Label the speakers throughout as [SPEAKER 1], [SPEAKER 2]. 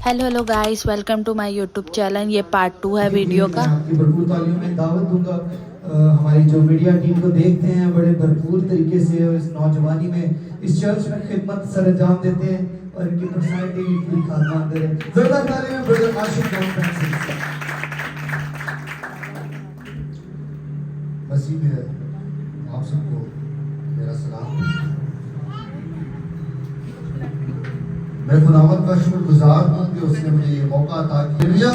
[SPEAKER 1] Hello guys, welcome to my YouTube channel. ये part 2 है video का।
[SPEAKER 2] आपकी भरपूर तालियों में दावत दूंगा। हमारी जो मीडिया टीम को देखते हैं बड़े भरपूर तरीके से और इस नौजवानी में इस चर्च में खिदमत सरअंजाम देते हैं और इनकी पर्सनालिटी भी पूरी खानदान दे रहे हैं। जोरदार तालियों में ब्रदर आशिक जॉन फ्रांसिस।
[SPEAKER 3] मसीह में आप सबको मेरा सलाम। मैं खुदावंद का शुक्रगुजार हूँ कि उसने मुझे ये मौका अता किया।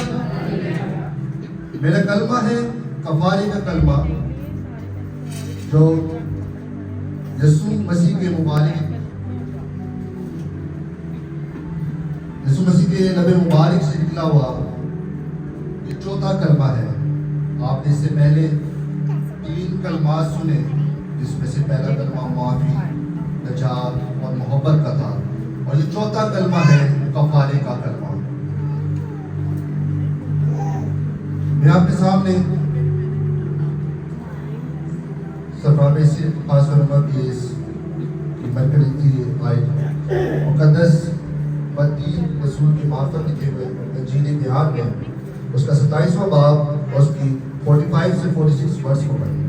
[SPEAKER 3] मेरा कलमा है कफारे का कलमा, जो यीशु मसीह के लबे मुबारक से निकला हुआ ये चौथा कलमा है। आपने इससे पहले 3 कलमा सुने, जिसमें से पहला कलमा माफी, नजात और मोहब्बत का था, और ये चौथा कलमा है कफारे का कलमा। मैं आपके सामने सफावे से खास करूंगा कि इसकी मरकज़ी की आयत मुक़द्दस मत्ती रसूल की मार्फत लिखे हुए इंजील ध्यान में उसका 27वां बाब और उसकी 45 से 46 वर्ष को पढ़ें।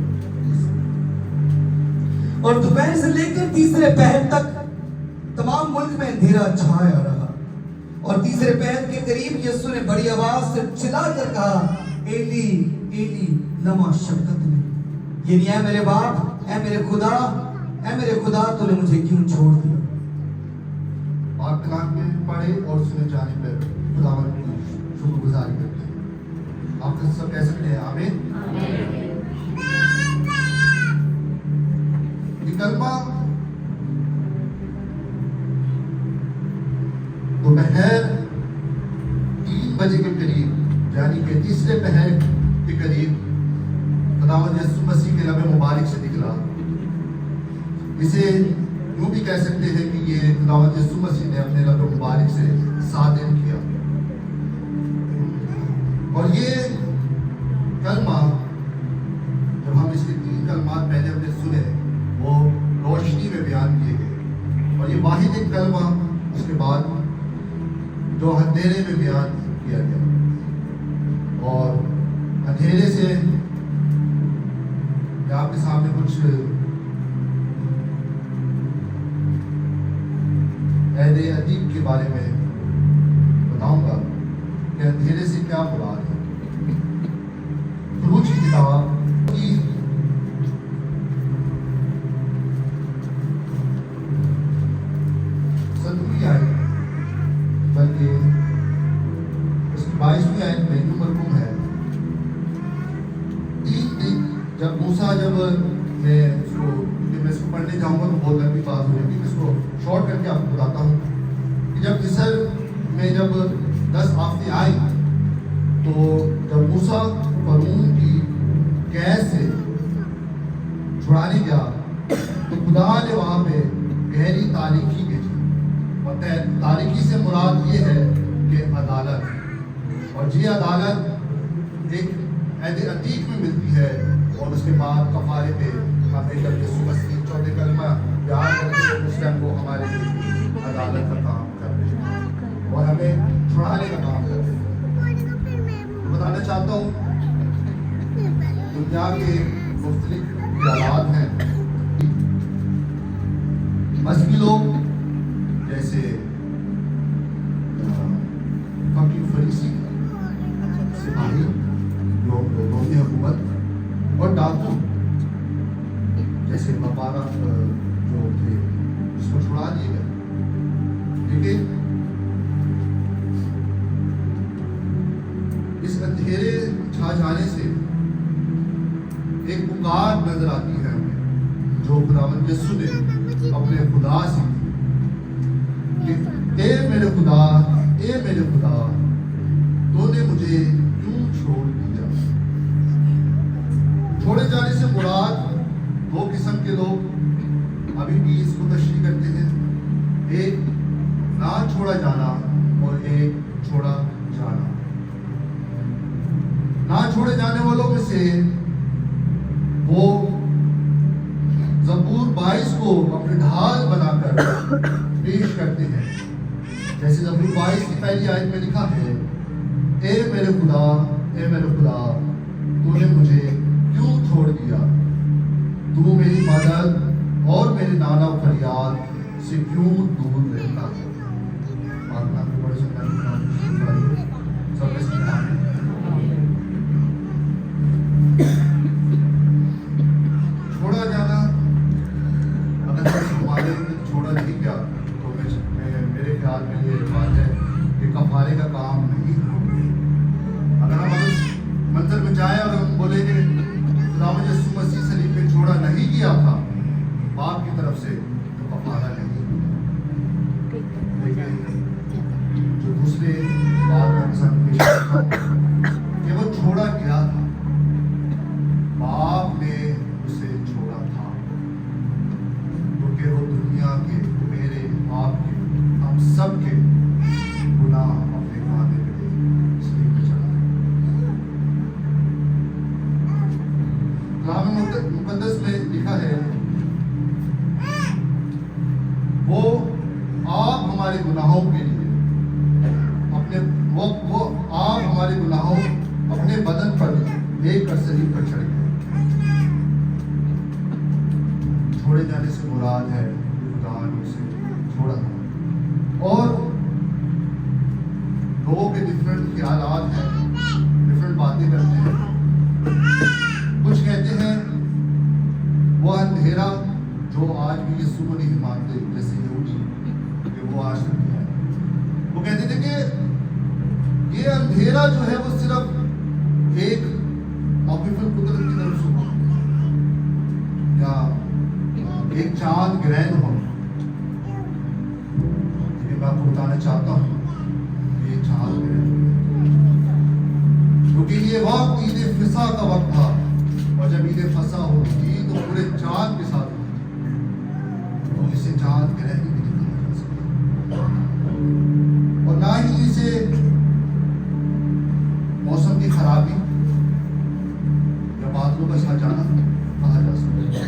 [SPEAKER 2] और दोपहर से लेकर तीसरे पहर तक तमाम मुल्क में अंधेरा छाया रहा, और तीसरे पहर के करीब यीशु ने बड़ी आवाज से चिल्लाकर कहा, एली एली लमा शबक्तनी, यानी ऐ मेरे बाप, ऐ मेरे खुदा तूने मुझे क्यों छोड़ दिया।
[SPEAKER 3] आप कलाम में पढ़े और सुने जाने पर खुदावंद की शुक्रगुजारी करते हैं। आप सब कह सकते हैं आमीन। ये कलमा दोपहर 3 बजे के करीब, यानी कि तीसरे पहर के करीब खुदावंद यीशु मसीह के लबे मुबारक से निकला। इसे यूं भी कह सकते हैं कि ये खुदावंद यीशु मसीह ने अपने लबे मुबारक से सादिर किया। और ये कलमा, जब हम इसके 3 कलमात पहले हमने सुने, वो रोशनी में बयान किए गए, और ये वाहिद एक कलमा उसके बाद जो अंधेरे में बयान किया गया। और अंधेरे से मैं आपके सामने कुछ ऐदे अदीब के बारे में बताऊंगा कि अंधेरे से क्या मुराद है। खरूज की किताब की 7वीं आयत, बल्कि उसकी 22वीं आयत में यूं मरकूम है, 3 दिन जब मूसा, मैं इसको पढ़ने जाऊंगा तो बहुत लंबी बात हो जाएगी, इसको शॉर्ट करके आपको बताता हूँ कि जब मिस्र में जब 10 आफतें आई, तो जब मूसा फरऊन की कैद से छुड़ाने गया, तो खुदा ने वहाँ पे गहरी तारीकी भेजी। और तारीकी से मुराद ये है कि अदालत, और ये अदालत एक ऐदे अतीक में मिलती है। और उसके बाद कफारे पे हमें जब यीशु मसीह चौथे कलमा बयान करते हैं, उस टाइम वो हमारे लिए अदालत का काम कर रहे हैं और हमें छुड़ाने का काम कर रहे हैं। तो बताना चाहता हूँ, दुनिया के मुख्तलिफ हालात हैं। मजहबी लोग जैसे फकीर फरीसी, सिपाही लोग, रोमी हुकूमत, और डाकू जैसे मपारा जो थे, उसको छुड़ा दिए गए। लेकिन इस अंधेरे छा जाने से एक पुकार नजर आती है हमें, जो खुदावंद यीशु ने अपने खुदा से की कि ए मेरे खुदा, तूने मुझे क्यों छोड़ दिया। छोड़े जाने से मुराद 2 किस्म के लोग अभी भी इसको तशरीह करते हैं, एक ना छोड़ा जाना और एक छोड़ा जाना। ना छोड़े जाने वालों में से वो ज़बूर 22 को अपने ढाल बनाकर पेश करते हैं जैसे ज़बूर 22 की पहली आयत में लिखा है, ए मेरे खुदा, तूने मुझे क्यों छोड़ दिया? तू मेरी मदद और मेरे नाना फरियाद से क्यों दूर रहता है? प्रार्थना को बड़े सुंदर सब इसके नाम में। छोड़ा जाना, अगर हमारे छोड़ा नहीं गया तो मेरे ख्याल में ये बात है कि कफारे का काम नहीं होगा। अगर हम उस मंजर में जाए और हम बोले कि खुदावंद यीशु मसीह सलीब पे छोड़ा नहीं किया था बाप की तरफ से, तो कफारा नहीं होगा। लेकिन जो दूसरे बात में इंसान पेश करता हूं कि वो छोड़ा गया था, बाप ने उसे छोड़ा था, क्योंकि वो दुनिया के, मेरे आपके, हम सब के गुनाह अपने खाने के लिए इसलिए पे चला है। कलाम मुकद्दस में लिखा है, वो आप हमारे गुनाहों के लिए वो आप हमारे गुनाहों अपने बदन पर लेकर सलीब पर चढ़ गए। छोड़े जाने से मुराद है खुदा ने उसे छोड़ा था। और लोगों के डिफरेंट ख्यालात हैं, डिफरेंट बातें करते हैं। कुछ कहते हैं वो अंधेरा जो आज भी यीशु को नहीं मानते, जैसे यहूदी कि वो आज तक है, वो कहते थे कि ये अंधेरा जो है वो सिर्फ एक ऑफिशियल कुदरत की तरफ से हो, या एक चांद ग्रहण हो। लेकिन मैं आपको बताना चाहता हूँ ये चांद ग्रहण, क्योंकि ये वक्त ईद फिसा का वक्त था, और जब ईद फसा होगी तो पूरे चांद के साथ होगी, तो इसे चांद ग्रहण भी नहीं कहा जा सकता, और ना ही इसे मौसम की खराबी या बादलों का छा जाना कहा जा सकता है,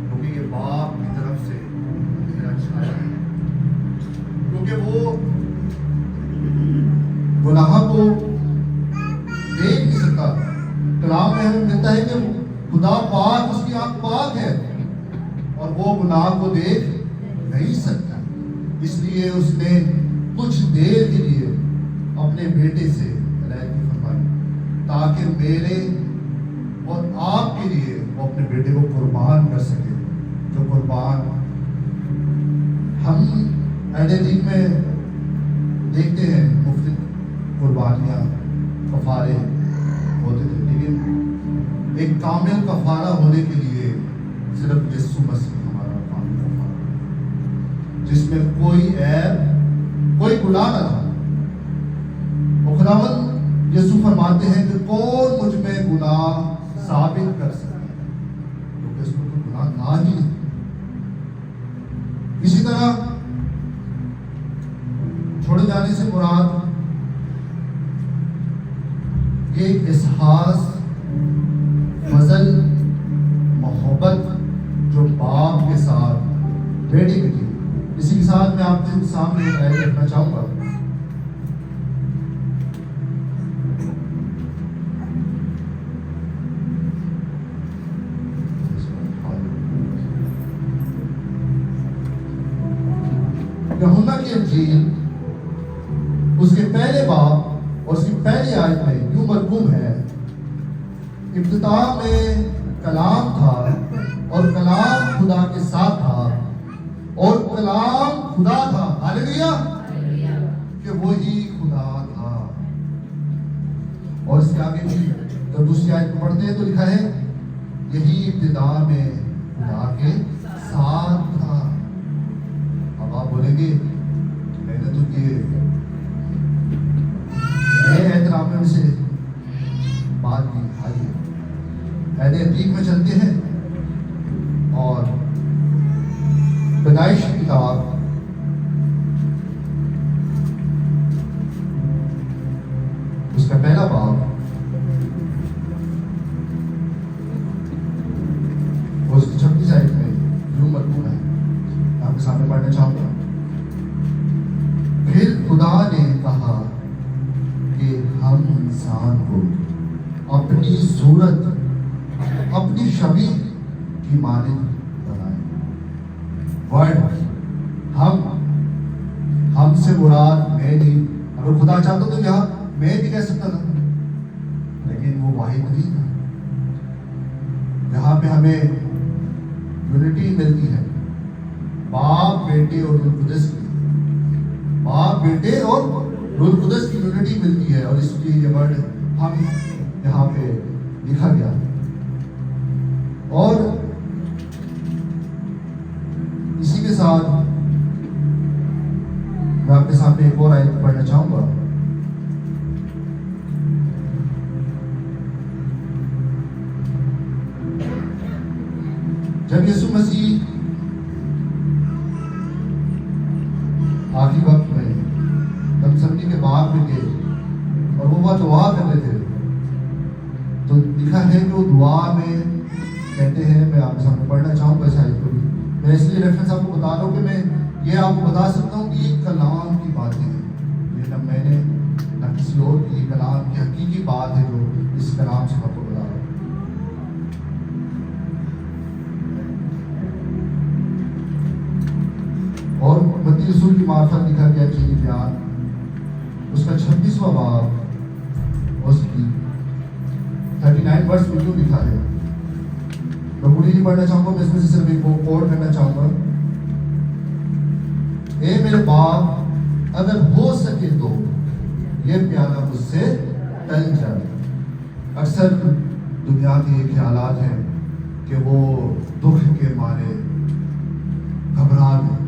[SPEAKER 3] क्योंकि ये बाप की तरफ से अंधेरा छाया है, क्योंकि वो गुनाह को देख नहीं सकता। कलाम में हमें मिलता है कि खुदा पाक, उसकी आंख पाक है और वो गुनाह को देख नहीं सकता, इसलिए उसने कुछ देर के लिए अपने बेटे से अलहदगी फरमाई, ताकि मेरे और आपके लिए वो अपने बेटे को कुर्बान कर सके। जो कुर्बान हम अहद-ए-दीन में देखते हैं, मुफ्त कुर्बानियाँ, कफारे होते थे, लेकिन एक कामिल कफारा होने के लिए सिर्फ यीशु मसीह हमारा कामिल कफारा, जिसमें कोई ऐब, कोई गुनाह न था। और खुदावंद यीशु फरमाते हैं कि कौन मुझ में गुनाह साबित कर सकता है, क्योंकि इसमें कोई गुनाह था ही नहीं। इसी तरह छोड़े जाने से मुराद ये एहसास, फजल, मोहब्बत जो बाप के साथ बेटे की थी। इसी के साथ मैं आपके सामने एक आयत रखना चाहूंगा। यूहन्ना की इंजील उसके पहले बाब और उसकी पहली आयत में यूं मरकूम है, इब्तिदा में कलाम था और कलाम खुदा के साथ था और कलाम खुदा था। हालेलुया, कि वही खुदा था। और इसके आगे भी जब दूसरी आयत को पढ़ते हैं तो लिखा है, यही इब्तिदा में खुदा के साथ था। अब आप बोलेंगे मैंने तो ये एहतराम में से बात की। आइए अहद-ए-दीन में चलते हैं और पैदाइश की किताब उसका पहला बाब और उसकी 36 आयत में यूं मरकूम है, आपके सामने पढ़ना चाहूंगा। इंसान को अपनी सूरत, अपनी शबीह की मानिंद बनाए। वर्ड हमसे मुराद मैं नहीं, अगर खुदा चाहता तो यहाँ मैं भी कह सकता था, लेकिन वो वाहिद नहीं था। यहाँ पे हमें यूनिटी मिलती है, बाप बेटे और रूह कुदस की, बाप बेटे और रूह कुदस की यूनिटी मिलती है, और इसलिए ये वर्ड हम यहाँ पे लिखा गया। और इसी के साथ मैं आपके सामने एक और आयत पढ़ना चाहूंगा। जब यीशु मसीह आखिरी वक्त में गमसमनी के बाग में गए और वो दुआ कर रहे थे, तो लिखा है कि वो दुआ में कहते हैं, मैं आपके सामने पढ़ना चाहूंगा इस आयत को भी। मैं इसलिए रेफरेंस आपको बता रहा हूँ कि मैं ये आपको बता सकता हूँ कि ये कलाम की बातें हैं, ये ना मैंने ना किसी और की, कलाम की हकीकी बात है जो इस कलाम से आपको बता रहा हूँ। और मत्ती रसूल की मार्फत लिखा गया इंजील बयान, उसका 26वां बाब, उसकी 39 वर्ष में क्यों लिखा है। मैं पूरी नहीं पढ़ना चाहूंगा, मैं इसमें से सिर्फ एक कोट करना चाहूंगा। ए मेरे बाप, अगर हो सके तो ये प्याला मुझसे टल जाए। अक्सर दुनिया के ये ख्यालात हैं कि वो दुख के मारे घबरा गए,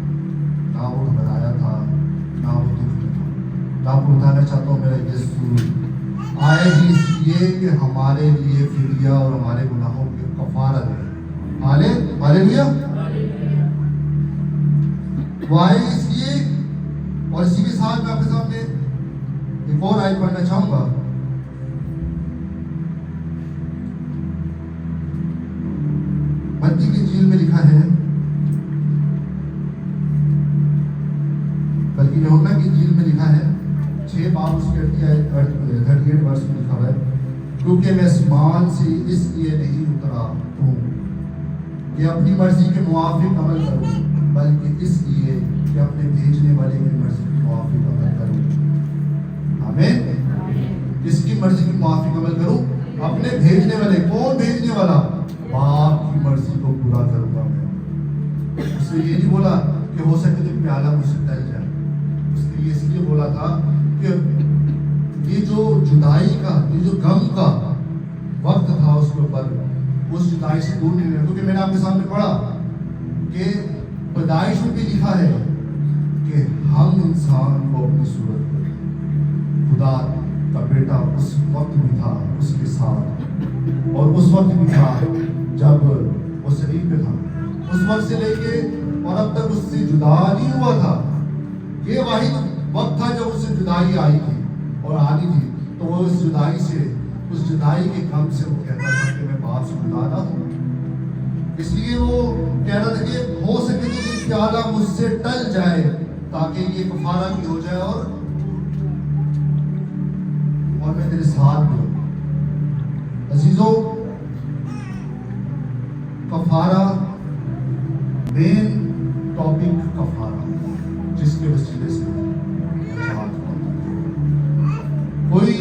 [SPEAKER 3] ना वो घबराया था ना वो दुख में था। मैं आपको बताना चाहता हूँ, मेरा यीशु आए ही इसलिए कि हमारे लिए फिदिया और हमारे गुनाहों की कफारा दे। हालेलुया। वो आए इसलिए, और इसी के साथ मैं आपके सामने एक और आयत पढ़ना चाहूंगा। मत्ती की इंजील में लिखा है, बल्कि यूहन्ना की इंजील में लिखा है 6 बाब उसके 38 वर्ष में लिखा है, क्योंकि मैं आसमान से इसलिए नहीं उतरा हूँ कि अपनी मर्जी के मुआफिक अमल करूँ, बल्कि इसलिए कि अपने भेजने वाले की मर्जी के मुआफिक अमल करूँ। आमीन। किसकी मर्जी के मुआफिक अमल करूँ? अपने भेजने वाले। कौन भेजने वाला? बाप की मर्जी को पूरा करूँगा मैं। उसने ये नहीं बोला कि हो सके तो प्याला मुझसे टल जाए, उसने ये इसलिए बोला था कि ये जो जुदाई का, ये जो गम का वक्त था उसके ऊपर, उस जुदाई से दूर नहीं रहना। क्योंकि मैंने आपके सामने पढ़ा कि पैदाइश में भी लिखा है कि हम इंसान को अपनी सूरत में, खुदा का बेटा उस वक्त भी था उसके साथ, और उस वक्त भी था जब वो शरीर पे था, उस वक्त से लेके और अब तक उससे जुदा नहीं हुआ था। ये वही वक्त था जब उससे जुदाई आई थी और आनी थी, तो वो उस जुदाई से, उस जुदाई के गम से वो कहता था कि मैं बाप से जुदा ना हूँ। इसलिए वो कह रहा था कि हो सके तो ये प्याला मुझसे टल जाए, ताकि ये कफारा भी हो जाए और मैं तेरे साथ भी हूँ। अजीजों, कफारा, मेन टॉपिक कफारा, जिसके वसीले से कोई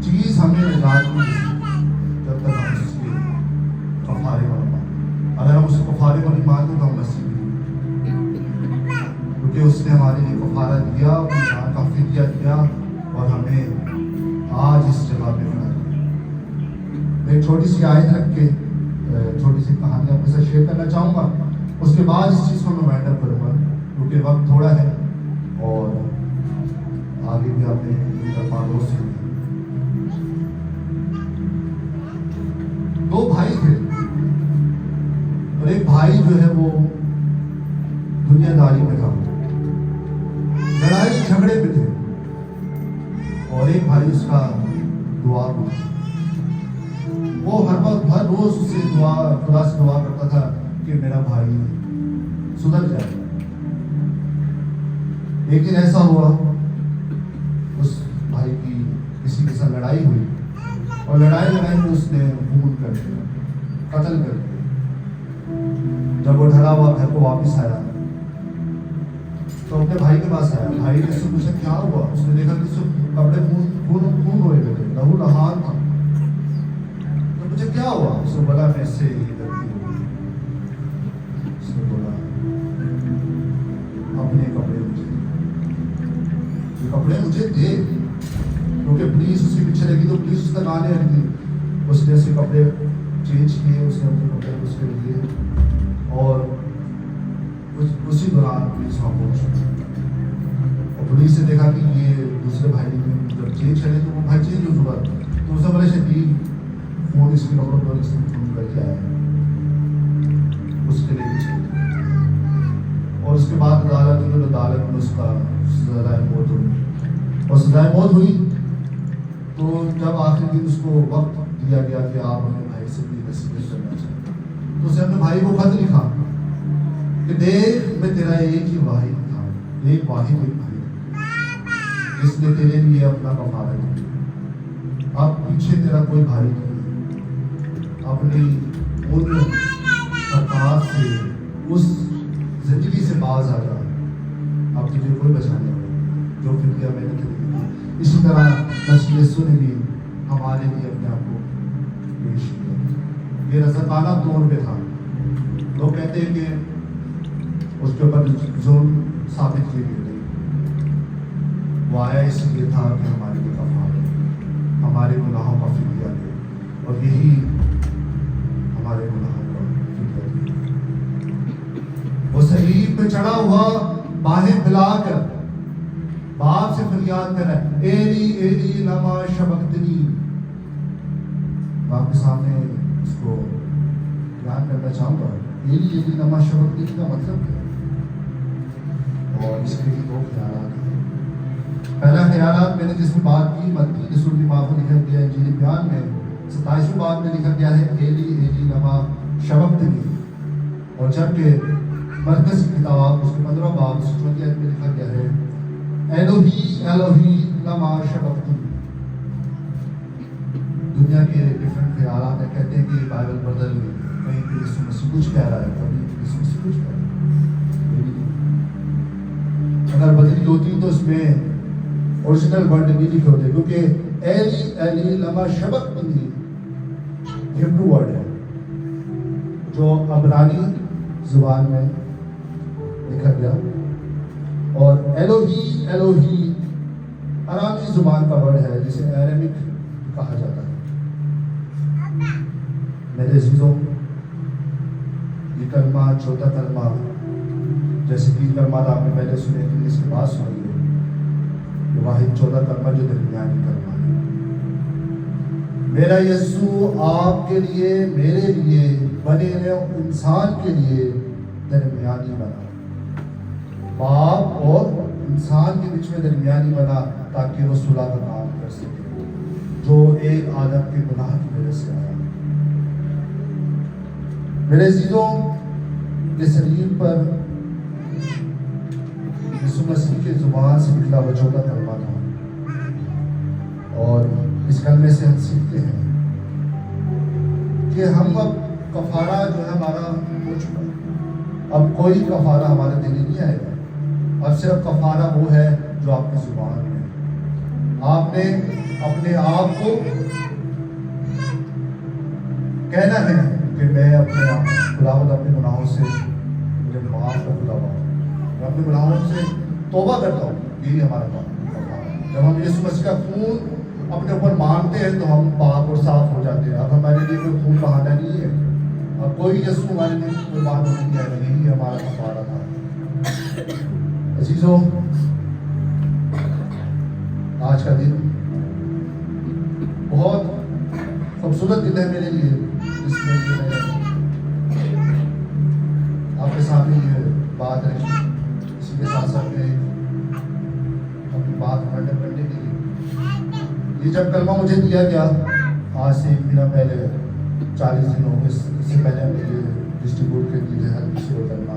[SPEAKER 3] चीज हमें निजात नहीं जब तक हम उसके कफारे पर माने। अगर हम उसे कफारे पर नहीं मानते तो हम मसीह नहीं, क्योंकि उसने हमारे लिए कफारा दिया, अपनी जान का फिदिया दिया और हमें आज इस जगह पे खड़ा किया। मैं एक छोटी सी आयत रख के छोटी सी कहानी आपके साथ शेयर करना चाहूँगा, उसके बाद इस चीज़ को मैं वाइंड अप करूँगा, क्योंकि वक्त थोड़ा है और आगे भी आपने दोस्त से 2 भाई थे, और एक भाई जो है वो दुनियादारी में था, लड़ाई झगड़े में थे, और एक भाई उसका दुआ को, वो हर रोज उससे खुदा से दुआ करता था कि मेरा भाई सुधर जाए। एक दिन ऐसा हुआ, उस भाई की किसी के ساتھ لڑائی ہوئی اور لڑائی میں اس نے خون کر دیا, قتل کر دیا. جب وہ ڈھلا ہوا گھر کو واپس آیا تو اپنے بھائی کے پاس آیا. بھائی نے اس سے پوچھا کیا ہوا. اس نے دیکھا کہ اس کپڑے خون ہوئے ہوئے تھے, لہو لہان تھا. تو مجھے کیا ہوا. اس نے بولا میں اس سے یہ غلطی ہو گئی. اس نے بولا اپنے کپڑے مجھے دے, یہ کپڑے مجھے دے, کیونکہ پولیس اس کے پیچھے لگی تو پولیس اس تک آنے لگی تھی. اس نے اس کے کپڑے چینج کیے, اس نے اپنے کپڑے اس کے لیے, اور اسی دوران پولیس وہاں پہنچی. اور پولیس نے دیکھا کہ یہ دوسرے بھائی نے جب چینج کرے تو وہ بھائی چینج ہو چکا, تو اس سے بڑے شدید فون اس کے کپڑوں پر اس نے فون کر کے آیا اس کے لیے. اور اس کے بعد عدالت میں اس کا سزائے موت ہوئی. اور سزائے موت ہوئی تو جب آخری دن اس کو وقت دیا گیا کہ آپ اپنے بھائی سے بھی نصیحت کرنا چاہتے, تو اس نے اپنے بھائی کو خط لکھا کہ دیکھ میں تیرا ایک ہی واحد تھا, ایک واحد ایک بھائی جس نے تیرے لیے اپنا کفارہ دیا. اب پیچھے تیرا کوئی بھائی نہیں. اپنی ان حرکات سے, اس زندگی سے باز آ جا. اب تجھے کوئی بچانے والا جو فدیہ میں نے تجھے دیا. اسی طرح مسیح یسوع نے بھی ہمارے لیے اپنے آپ کو پیش کیا. یہ رضاکارانہ طور پہ تھا. لوگ کہتے ہیں کہ اس کے اوپر ظلم ثابت کی گئی. وہ آیا اس لیے تھا کہ ہمارے لیے کفارہ, ہمارے گناہوں کا فدیہ دے, اور یہی ہمارے گناہوں کا فدیہ دے. وہ صلیب پہ چڑھا ہوا باہیں پھیلا کر باپ سے فریاد کر رہا ہے, ایلی ایلی لما شبقتنی. آپ کے سامنے اس کو بیان کرنا چاہوں گا. ایلی ایلی لما شبقتنی کا مطلب کیا ہے, اور اس کے لیے دو خیالات ہیں. پہلا خیالات میں نے جس میں بات کی, متی رسول کی ماں کو لکھا گیا ہے انجیل بیان میں 27ویں بات میں لکھا گیا ہے ایلی ایلی لما شبقتنی. اور جبکہ مرکز کی کتاب اس کے 15 باب 34 میں لکھا گیا ہے الوہی الوہی لما شبقتنی. دنیا کے ڈفرنٹ خیالات ہیں, کہتے ہیں کہ بائبل بدل گئی, کہیں پہ یسوع مسیح کچھ کہہ رہا ہے, کبھی یسوع مسیح کچھ کہہ رہا ہے. اگر بدلی ہوتی تو اس میں اوریجنل ورڈ نہیں لکھے ہوتے, کیونکہ ایلی ایلی لما شبقتنی ہبرو ورڈ ہے جو عبرانی زبان میں لکھا گیا, اور الوہی الوہی ارامی زبان کا ورڈ ہے جسے ایرامک کہا جاتا ہے. میرے عزیزوں, یہ کلمہ چوتھا کلمہ, جیسے 3 کلمات آپ نے پہلے سنے تھے, اس کے بعد سنائیے یہ واحد چوتھا کلمہ جو درمیانی کلمہ ہے. میرا یسوع آپ کے لیے, میرے لیے, بنے ہوئے انسان کے لیے درمیانی بنا. باپ اور انسان کے بیچ میں درمیانی بنا تاکہ وہ صلح کا کام کر سکے جو ایک آدم کے گناہ کی وجہ سے آیا. میرے عزیزوں, یہ صلیب پر یسوع مسیح کے زبان سے نکلا وہ چوتھا کلمہ تھا, اور اس کلمے سے ہم سیکھتے ہیں کہ ہم اب کفارہ جو ہے ہمارا ہو چکا, اب کوئی کفارہ ہمارے دل نہیں آئے گا. اب صرف کفارہ وہ ہے جو آپ کی زبان میں ہے. آپ نے اپنے آپ کو کہنا ہے کہ میں اپنے خداوند اپنے گناہوں سے مجھے معاف کر, خداوند میں اپنے گناہوں سے توبہ کرتا ہوں. یہی ہمارا کام ہے. جب ہم یسوع مسیح کا خون اپنے اوپر مانگتے ہیں تو ہم پاک اور صاف ہو جاتے ہیں. اب ہمارے لیے کوئی خون بہانا نہیں ہے, اب کوئی یسوع ہمارے لیے قربان ہونے نہیں آئے گا. یہی ہمارا کفارہ تھا. عزیزوں, آج کا دن بہت خوبصورت دن ہے میرے لیے, جس میں میں آپ کے سامنے یہ بات رکھی. اسی کے ساتھ ساتھ میں اپنی بات منڈپ کرنے کے لیے یہ جب کلمہ مجھے دیا گیا آج سے 1 مہینہ پہلے, 40 دن ہو گئے, اس سے پہلے ہم یہ ڈسٹریبیوٹ کر دیے تھے ہر کسی کو کلمہ.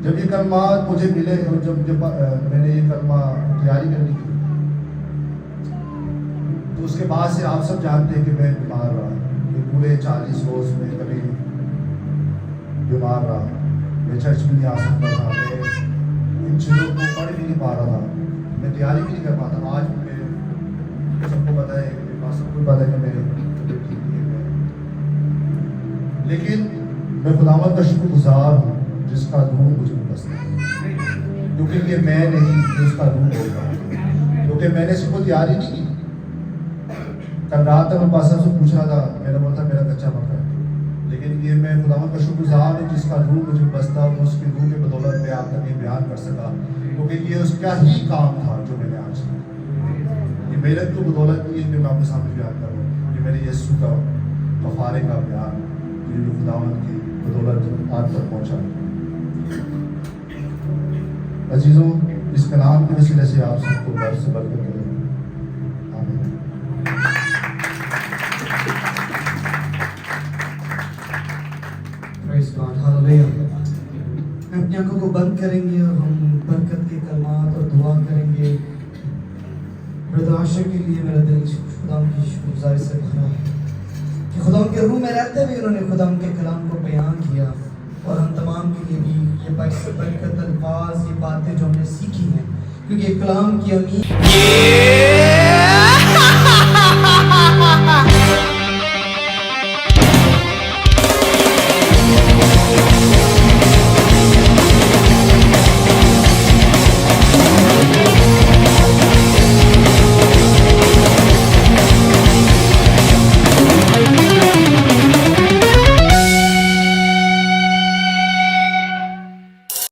[SPEAKER 3] جب یہ کلمات مجھے ملے اور جب میں نے یہ کلمہ تیاری کرنی کی بعد سے آپ سب جانتے ہیں کہ میں بیمار رہا، کہ پورے 40 روز میں کبھی بیمار رہا، میں چرچ بھی نہیں آ سکتا تھا، میں ان چیزوں کو پڑھ بھی نہیں پا رہا تھا، میں تیاری بھی نہیں کر پاتا. آج میں سب کو پتہ ہے، میرے پاس سب کو پتہ ہے کہ میرے طبیعت ٹھیک نہیں ہے، لیکن میں خداوند کا شکر گزار ہوں جس کا روح مجھ میں بستا ہے، کیونکہ یہ میں نہیں، اس کا روح ہوگا، کیونکہ میں نے اس کو تیاری نہیں کی. کل رات تک میں پاسٹر سے پوچھ رہا تھا، میرا بولتا میرا کچا پکا ہے، لیکن یہ میں خداوند کا شکر گزار ہوں جس کا روح مجھے بستا اور اس کی روح کے بدولت میں آپ تک یہ بیان کر سکا، کیونکہ یہ اس کا ہی کام تھا جو میں نے آج کیا. یہ محنت کی بدولت نہیں ہے کہ میں آپ کے سامنے بیان کروں، یہ میرے یسوع کا کفارے کا بیان، یہ جو خداوند کی بدولت آج تک پہنچا. عزیزوں، اس کلام کے وسیلے سے آپ سب کو برکت سے برکت ملے. آمین.
[SPEAKER 2] Praise God, hallelujah. ہم اپنی آنکھوں کو بند کریں گے اور ہم برکت کے کلمات اور دعا کریں گے. برادر عاشق کے لیے میرا دل خدا کی شکر گزاری سے بھرا ہے کہ خدا ان کے روح میں رہتے ہوئے انہوں نے خدا ان کے کلام کو بیان کیا، اور ہم تمام کے لیے بھی یہ باعث برکت الفاظ، یہ باتیں جو ہم نے سیکھی ہیں، کیونکہ یہ کلام کی امین